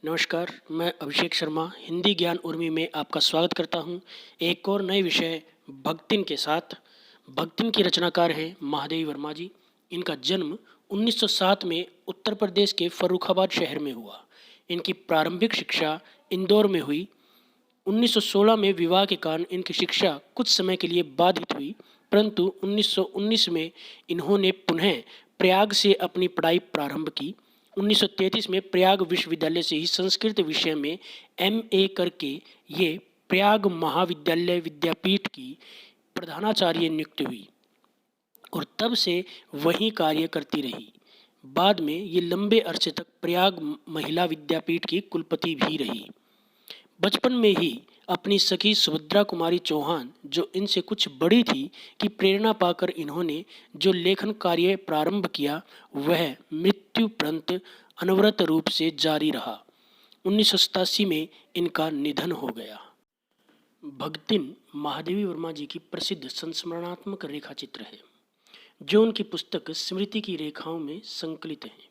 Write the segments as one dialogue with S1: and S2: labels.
S1: नमस्कार, मैं अभिषेक शर्मा हिंदी ज्ञान उर्मी में आपका स्वागत करता हूं। एक और नए विषय भक्तिन के साथ। भक्तिन की रचनाकार हैं महादेवी वर्मा जी। इनका जन्म 1907 में उत्तर प्रदेश के फर्रुखाबाद शहर में हुआ। इनकी प्रारंभिक शिक्षा इंदौर में हुई। 1916 में विवाह के कारण इनकी शिक्षा कुछ समय के लिए बाधित हुई, परंतु 1919 में इन्होंने पुनः प्रयाग से अपनी पढ़ाई प्रारंभ की। 1933 में प्रयाग विश्वविद्यालय से ही संस्कृत विषय में एमए करके ये प्रयाग महाविद्यालय विद्यापीठ की प्रधानाचार्य नियुक्त हुई और तब से वहीं कार्य करती रही। बाद में ये लंबे अरसे तक प्रयाग महिला विद्यापीठ की कुलपति भी रही। बचपन में ही अपनी सखी सुभद्रा कुमारी चौहान, जो इनसे कुछ बड़ी थी, की प्रेरणा पाकर इन्होंने जो लेखन कार्य प्रारंभ किया वह मृत्युपर्यंत अनवरत रूप से जारी रहा। 1987 में इनका निधन हो गया। भक्तिन महादेवी वर्मा जी की प्रसिद्ध संस्मरणात्मक रेखा चित्र है, जो उनकी पुस्तक स्मृति की रेखाओं में संकलित है।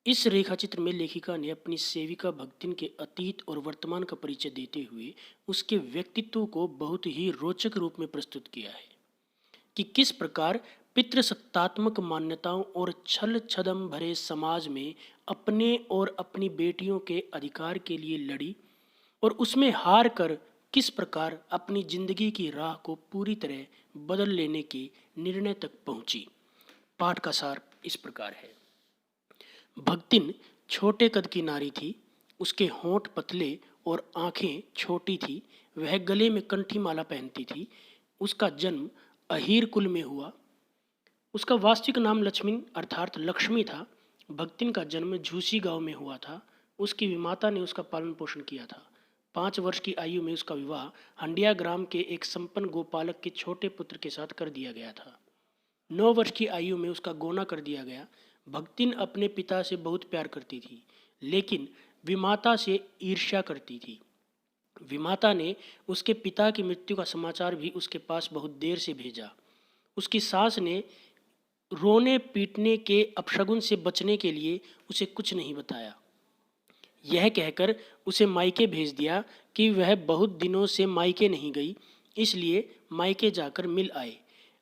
S1: इस रेखाचित्र में लेखिका ने अपनी सेविका भक्तिन के अतीत और वर्तमान का परिचय देते हुए उसके व्यक्तित्व को बहुत ही रोचक रूप में प्रस्तुत किया है कि किस प्रकार पितृसत्तात्मक मान्यताओं और छल छदम भरे समाज में अपने और अपनी बेटियों के अधिकार के लिए लड़ी और उसमें हार कर किस प्रकार अपनी जिंदगी की राह को पूरी तरह बदल लेने के निर्णय तक पहुंची। पाठ का सार इस प्रकार है। भक्तिन छोटे कद की नारी थी। उसके होंठ पतले और आंखें छोटी थी। वह गले में कंठी माला पहनती थी। उसका जन्म अहीर कुल में हुआ। उसका वास्तविक नाम लक्ष्मी अर्थात लक्ष्मी था। भक्तिन का जन्म झूसी गांव में हुआ था। उसकी विमाता ने उसका पालन पोषण किया था। 5 वर्ष की आयु में उसका विवाह हंडिया ग्राम के एक संपन्न गोपालक के छोटे पुत्र के साथ कर दिया गया था। 9 वर्ष की आयु में उसका गोना कर दिया गया। भक्तिन अपने पिता से बहुत प्यार करती थी, लेकिन विमाता से ईर्ष्या करती थी। विमाता ने उसके पिता की मृत्यु का समाचार भी उसके पास बहुत देर से भेजा। उसकी सास ने रोने पीटने के अपशगुन से बचने के लिए उसे कुछ नहीं बताया। यह कहकर उसे मायके भेज दिया कि वह बहुत दिनों से मायके नहीं गई, इसलिए मायके जाकर मिल आए।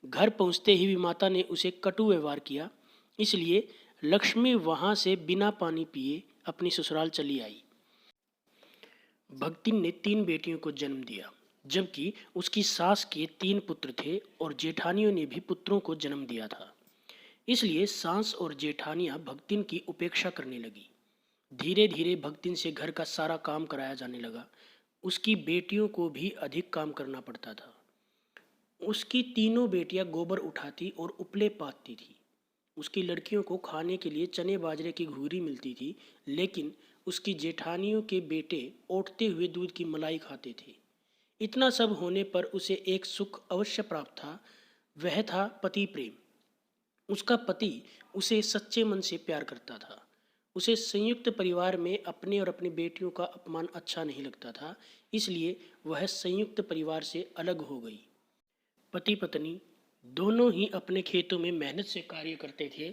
S1: घर पहुंचते ही विमाता ने उसे कटु व्यवहार किया, इसलिए लक्ष्मी वहां से बिना पानी पिए अपनी ससुराल चली आई। भक्तिन ने 3 बेटियों को जन्म दिया, जबकि उसकी सास के 3 पुत्र थे और जेठानियों ने भी पुत्रों को जन्म दिया था। इसलिए सास और जेठानियां भक्तिन की उपेक्षा करने लगी। धीरे धीरे भक्तिन से घर का सारा काम कराया जाने लगा। उसकी बेटियों को भी अधिक काम करना पड़ता था। उसकी तीनों बेटियां गोबर उठाती और उपले पाथती थी। उसकी लड़कियों को खाने के लिए चने बाजरे की घूरी मिलती थी, लेकिन उसकी जेठानियों के बेटे ओटते हुए दूध की मलाई खाते थे। इतना सब होने पर उसे एक सुख अवश्य प्राप्त था, वह था पति प्रेम। उसका पति उसे सच्चे मन से प्यार करता था। उसे संयुक्त परिवार में अपने और अपनी बेटियों का अपमान अच्छा नहीं लगता था, इसलिए वह संयुक्त परिवार से अलग हो गई। पति पत्नी दोनों ही अपने खेतों में मेहनत से कार्य करते थे।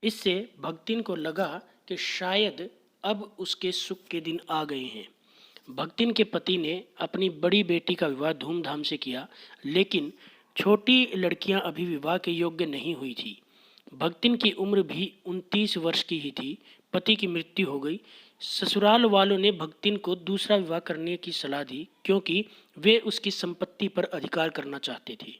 S1: इससे भक्तिन को लगा कि शायद अब उसके सुख के दिन आ गए हैं। भक्तिन के पति ने अपनी बड़ी बेटी का विवाह धूमधाम से किया, लेकिन छोटी लड़कियां अभी विवाह के योग्य नहीं हुई थी। भक्तिन की उम्र भी 29 वर्ष की ही थी। पति की मृत्यु हो गई। ससुराल वालों ने भक्तिन को दूसरा विवाह करने की सलाह दी, क्योंकि वे उसकी संपत्ति पर अधिकार करना चाहते थे।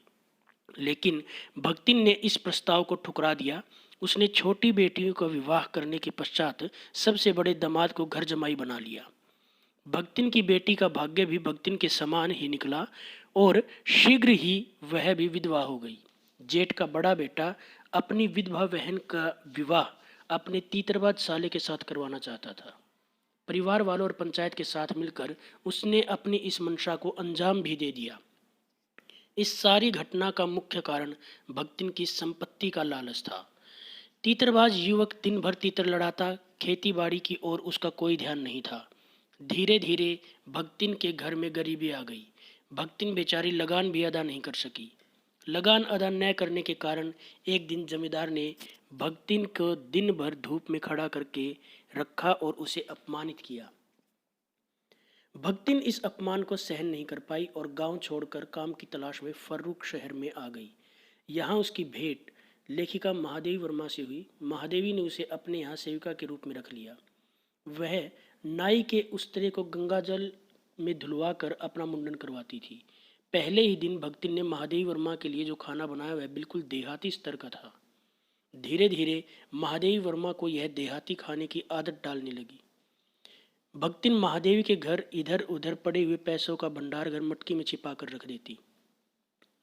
S1: लेकिन भक्तिन ने इस प्रस्ताव को ठुकरा दिया। उसने छोटी बेटियों का विवाह करने के पश्चात सबसे बड़े दामाद को घर जमाई बना लिया। भक्तिन की बेटी का भाग्य भी भक्तिन के समान ही निकला और शीघ्र ही वह भी विधवा हो गई। जेठ का बड़ा बेटा अपनी विधवा बहन का विवाह अपने तीतरबाज साले के साथ करवाना चाहता था। परिवार वालों और पंचायत के साथ मिलकर उसने अपनी इस मंशा को अंजाम भी दे दिया। इस सारी घटना का मुख्य कारण भक्तिन की संपत्ति का लालच था। तीतरबाज युवक दिन भर तीतर लड़ाता, खेती बाड़ी की ओर उसका कोई ध्यान नहीं था। धीरे धीरे भक्तिन के घर में गरीबी आ गई। भक्तिन बेचारी लगान भी अदा नहीं कर सकी। लगान अदा न करने के कारण एक दिन जमींदार ने भक्तिन को दिन भर धूप में खड़ा करके रखा और उसे अपमानित किया। भक्तिन इस अपमान को सहन नहीं कर पाई और गांव छोड़कर काम की तलाश में फर्रुख शहर में आ गई। यहाँ उसकी भेंट लेखिका महादेवी वर्मा से हुई। महादेवी ने उसे अपने यहाँ सेविका के रूप में रख लिया। वह नाई के उस्तरे को गंगाजल में धुलवा कर अपना मुंडन करवाती थी। पहले ही दिन भक्तिन ने महादेवी वर्मा के लिए जो खाना बनाया वह बिल्कुल देहाती स्तर का था। धीरे धीरे महादेवी वर्मा को यह देहाती खाने की आदत डालने लगी। भक्तिन महादेवी के घर इधर उधर पड़े हुए पैसों का भंडार घर मटकी में छिपा कर रख देती।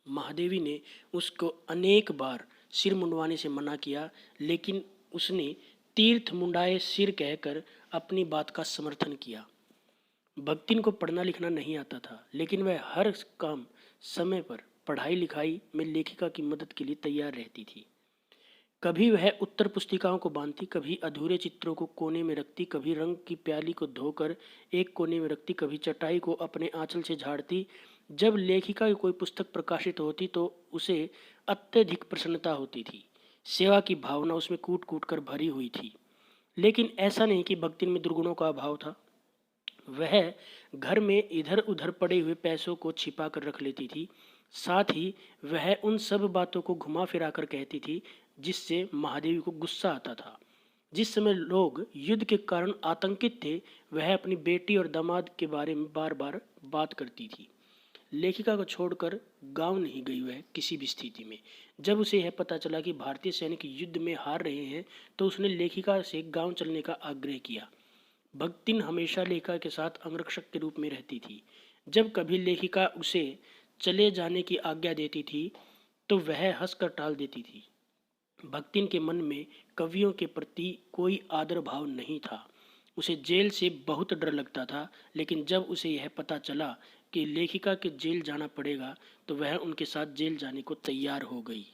S1: महादेवी ने उसको अनेक बार सिर मुंडवाने से मना किया, लेकिन उसने तीर्थ मुंडाए सिर कहकर अपनी बात का समर्थन किया। भक्तिन को पढ़ना लिखना नहीं आता था, लेकिन वह हर काम समय पर पढ़ाई लिखाई में लेखिका की मदद के लिए तैयार रहती थी। कभी वह उत्तर पुस्तिकाओं को बांधती, कभी अधूरे चित्रों को कोने में रखती, कभी रंग की प्याली को धोकर एक कोने में रखती, कभी चटाई को अपने आंचल से झाड़ती। जब लेखिका की कोई पुस्तक प्रकाशित होती तो उसे अत्यधिक प्रसन्नता होती थी। सेवा की भावना उसमें कूट कूट कर भरी हुई थी। लेकिन ऐसा नहीं कि भक्तिन में दुर्गुणों का अभाव था। वह घर में इधर उधर पड़े हुए पैसों को छिपा कर रख लेती थी। साथ ही वह उन सब बातों को घुमा फिरा कर कहती थी जिससे महादेवी को गुस्सा आता था। जिस समय लोग युद्ध के कारण आतंकित थे, वह अपनी बेटी और दामाद के बारे में बार बार बात करती थी। लेखिका को छोड़कर गांव नहीं गई वह किसी भी स्थिति में। जब उसे यह पता चला कि भारतीय सैनिक युद्ध में हार रहे हैं तो उसने लेखिका से गांव चलने का आग्रह किया। भक्तिन हमेशा लेखिका के साथ अंगरक्षक के रूप में रहती थी। जब कभी लेखिका उसे चले जाने की आज्ञा देती थी तो वह हंसकर टाल देती थी। भक्तिन के मन में कवियों के प्रति कोई आदर भाव नहीं था। उसे जेल से बहुत डर लगता था, लेकिन जब उसे यह पता चला कि लेखिका के जेल जाना पड़ेगा तो वह उनके साथ जेल जाने को तैयार हो गई।